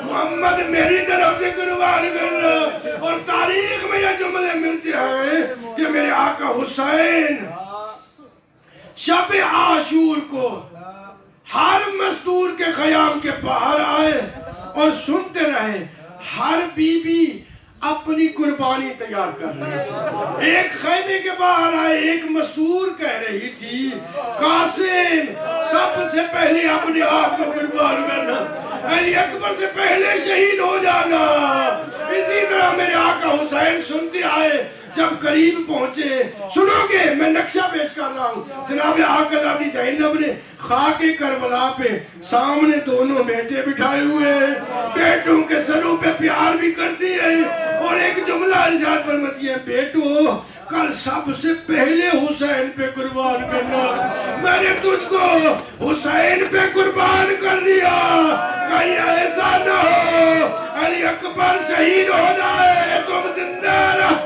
محمد میری طرف سے قربان کرنا۔ اور تاریخ میں یہ جملے ملتے ہیں کہ میرے آقا حسین شب عاشور کو ہر مزدور کے خیام کے باہر آئے اور سنتے رہے، ہر بی بی اپنی قربانی تیار کر رہی تھی۔ ایک خیمے کے باہر آئے، ایک مزدور کہہ رہی تھی قاسم سب سے پہلے اپنے آپ کو قربان کرنا، علی اکبر سے پہلے شہید ہو جانا۔ اسی طرح میرے آقا حسین سنتے آئے، جب قریب پہنچے، سنو گے میں نقشہ پیش کر رہا ہوں، جناب آقا زادی زینب نے خاک کربلا پہ سامنے دونوں بیٹے بٹھائے ہوئے، بیٹوں کے سروں پہ پیار بھی کرتی ہے اور ایک جملہ ارشاد فرماتی ہے، بیٹو کل سب سے پہلے حسین پہ قربان کرنا، میں نے تجھ کو حسین پہ قربان کر دیا، کہیں ایسا نہ ہو علی اکبر شہید ہو جائے تم زندہ رہو۔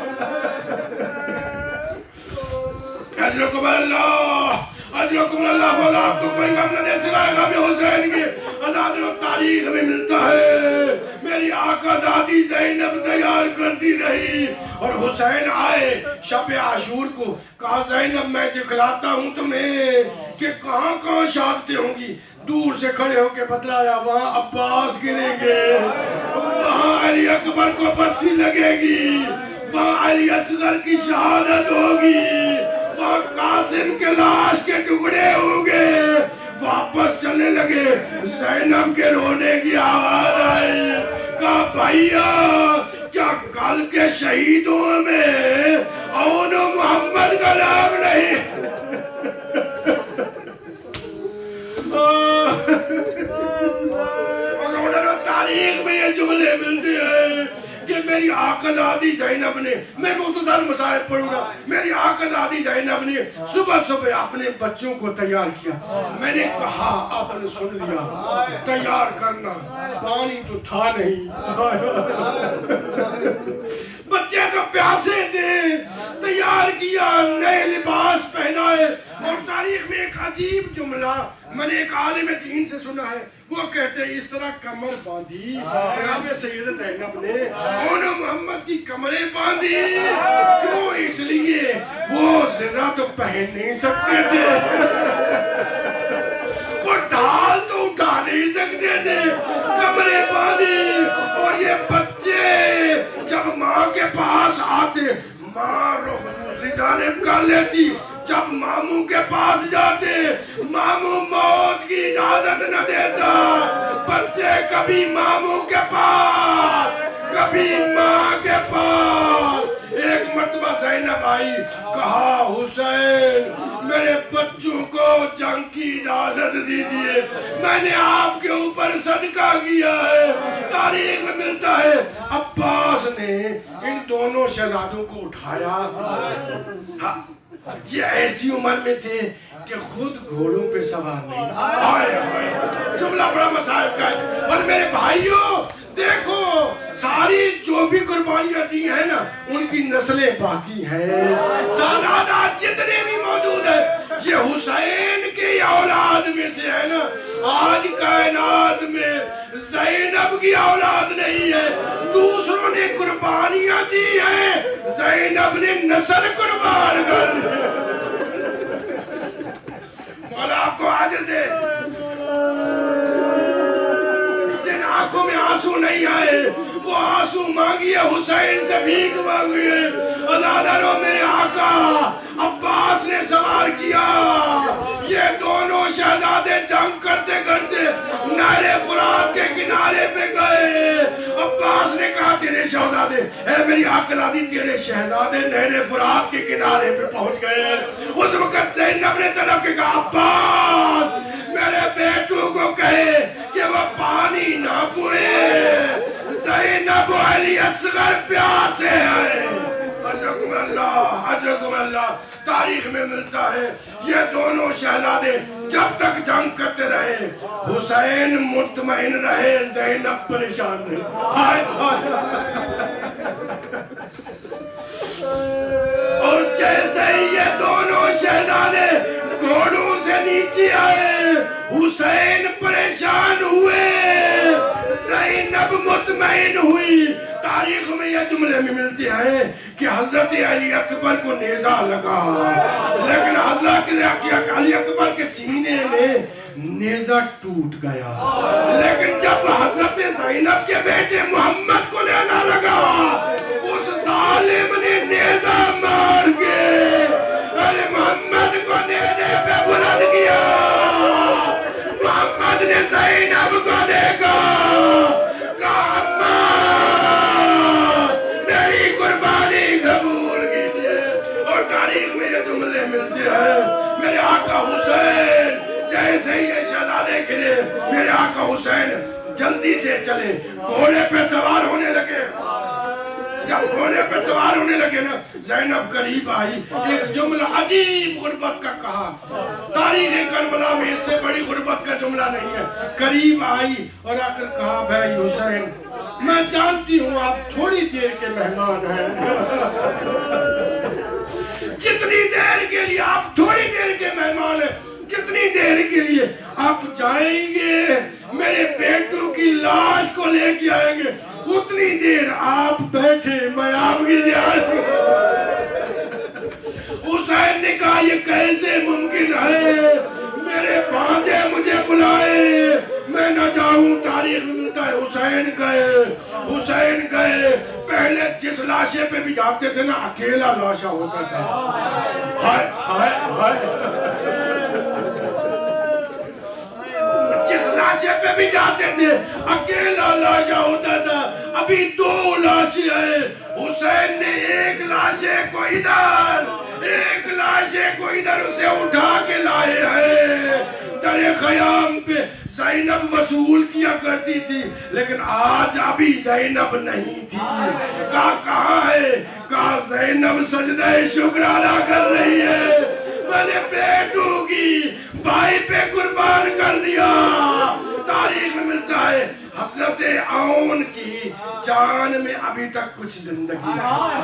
اجرکم اللہ، اجرکم اللہ، مولا آپ کو کوئی غم نہ دے سوائے غم حسین کے۔ عزادر و تاریخ میں ملتا ہے میری آقا زادی زینب تیار کرتی رہی اور حسین آئے شب عاشور کو، کہا زینب میں دکھلاتا ہوں تمہیں کہ کہاں کہاں شہادتیں ہوں گی۔ دور سے کھڑے ہو کے بتلایا، وہاں عباس گریں گے، وہاں علی اکبر کو پرچی لگے گی، وہاں علی اصغر کی شہادت ہوگی، وہاں قاسم کے لاش کے ٹکڑے ہوں گے۔ واپس چلنے لگے، زینب کے رونے کی آواز آئی، کہا بھائیا کیا کل کے شہیدوں میں اون و محمد کا نام نہیں؟ تاریخ میں یہ جملے ملتے ہیں کہ میری آقا زادی زینب نے، میں مختصر مسائل پڑھوں گا، میری آقا زادی زینب نے صبح صبح اپنے بچوں کو تیار کیا۔ میں نے کہا آپ نے سن لیا، تیار کرنا، پانی تو تھا نہیں، بچے تو پیاسے تھے، تیار کیا، نئے لباس پہنائے۔ اور تاریخ میں ایک عجیب جملہ میں نے ایک عالم دین سے سنا ہے، وہ کہتے ہیں اس طرح کمر باندھی جناب سید زینب نے، انہوں محمد کی کمریں باندھی، کیوں؟ اس لیے وہ ذرا تو پہن نہیں سکتے تھے، وہ ڈھال تو اٹھا نہیں سکتے تھے، کمریں باندھی۔ اور یہ بچے جب ماں کے پاس آتے، ماں رخ دوسری جانب کر لیتی، جب ماموں کے پاس جاتے ماموں موت کی اجازت نہ دیتا، بچے کبھی ماموں کے پاس کبھی ماں کے پاس۔ ایک مرتبہ زینب آئی، کہا حسین میرے بچوں کو جنگ کی اجازت دیجئے، میں نے آپ کے اوپر صدقہ کیا ہے۔ تاریخ میں ملتا ہے عباس نے ان دونوں شہزادوں کو اٹھایا، یہ ایسی عمر میں تھے کہ خود گھوڑوں پہ سوار نہیں، آئے جملہ بڑا مصائب کا ہے۔ اور میرے بھائیوں دیکھو، ساری جو بھی قربانیاں دی ہیں نا، ان کی نسلیں باقی ہیں، سادات جتنے بھی موجود ہیں، یہ حسین کی اولاد میں سے ہے نا۔ آج کائنات میں زینب کی اولاد نہیں ہے، دوسروں نے قربانیاں دی ہیں، زینب نے نسل قربان کر دی۔ مولا آپ کو عاجز دے، جن آنکھوں میں آنسو نہیں آئے وہ آنسو مانگیے، حسین سے بھیک مانگیے۔ اللہ میرے آقا عباس نے سوار کیا، یہ دونوں شہزادے جنگ کرتے کرتے نہر فرات کے کنارے پہ گئے۔ عباس نے کہا تیرے شہزادے، اے میری عقلادی تیرے شہزادے نہر فرات کے کنارے پہ پہنچ گئے۔ اس وقت زینب نے طلب کے کہا عباس میرے بیٹوں کو کہے کہ وہ پانی نہ پوئے، زینب علی اصغر پیاسے ہیں۔ حضرکم اللہ، حضرکم اللہ۔ تاریخ میں ملتا ہے یہ دونوں شہزادے جب تک جنگ کرتے رہے، حسین مطمئن رہے، زینب پریشان رہے۔ اور جیسے ہی یہ دونوں شہزادے گھوڑوں سے نیچے آئے، حسین پریشان ہوئے، زینب مطمئن ہوئی۔ تاریخ میں یہ جملے میں ملتے ہیں کہ حضرت علی اکبر کو نیزہ لگا، لیکن حضرت علی اکبر کے سینے میں نیزہ ٹوٹ گیا، لیکن جب حضرت زینب کے بیٹے محمد کو نیزہ لگا، اس ظالم نے نیزہ مار کے محمد کو نیزے پہ بلند کیا۔ محمد نے زینب کو دیکھا، کہا میری قربانی قبول کیجئے۔ اور تاریخ میں یہ جملے ملتے ہیں، میرے آقا حسین جیسے ہی یہ شہزادے گرے، میرے آقا حسین جلدی سے چلے، گھوڑے پہ سوار ہونے لگے۔ جب گھوڑے پہ سوار ہونے لگے نا، زینب قریب آئی، ایک جملہ عجیب غربت کا کہا، تاریخ کربلا میں اس سے بڑی غربت کا جملہ نہیں ہے۔ قریب آئی اور آ کر کہا بھائی حسین میں جانتی ہوں آپ تھوڑی دیر کے مہمان ہیں، جتنی دیر کے لیے آپ تھوڑی دیر کے مہمان ہیں، جتنی دیر کے لیے آپ جائیں گے میرے بیٹوں کی لاش کو لے کے آئیں گے، اتنی دیر آپ بیٹھے میں آپ کی زیارت۔ حسین نے کہا یہ کیسے ممکن ہے، میرے بھانجے مجھے بلائے میں نہ جاؤں۔ تاریخ میں ملتا ہے حسین گئے، پہلے جس لاشے پہ بھی جاتے تھے نا اکیلا لاشا ہوتا تھا، ہائے ہائے ہائے، جس لاشے پہ بھی جاتے تھے اکیلا لاشا ہوتا تھا۔ ابھی دو لاشیں ہیں، حسین نے ایک لاشے کو ادھر ایک لاشے کو ادھر اسے اٹھا کے لائے ہیں۔ در خیام پہ زینب وصول کیا کرتی تھی، لیکن آج ابھی زینب نہیں تھی۔ کہاں ہے؟ کہا زینب سجدہ شکر ادا کر رہی ہے، میں نے بیٹوں کی بھائی پہ قربان کر دیا۔ تاریخ میں ملتا ہے حضرت عون کی جان میں ابھی تک کچھ زندگی تھی.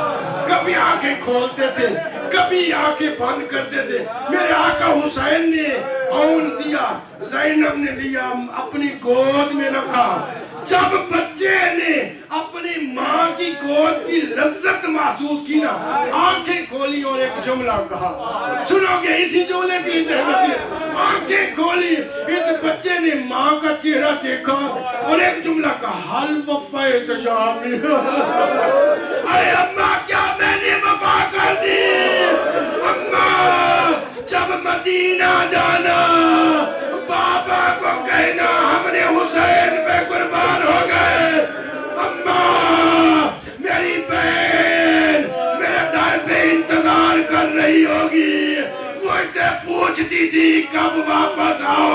کبھی آنکھیں کھولتے تھے, کبھی آنکھیں بند کرتے تھے. میرے آقا حسین نے عون دیا, زینب نے لیا, اپنی گود میں رکھا. جب بچے نے اپنی ماں کی گود کی لذت محسوس کی نا, آنکھیں کھولی اور ایک جملہ کہا, سنو گے اسی جملے کی زحمت ہے. آنکھیں کھولی, اس بچے نے ماں کا چہرہ دیکھا اور ایک جملہ کہا, حل وفیت جامی. ارے اماں کیا میں نے وفا کر دی؟ اماں جب مدینہ جانا بابا کو کہنا ہم نے حسین پہ قربان ہو گئے. اماں میری بہن میرے در پہ انتظار کر رہی ہوگی, مجھ سے پوچھتی تھی کب واپس آؤ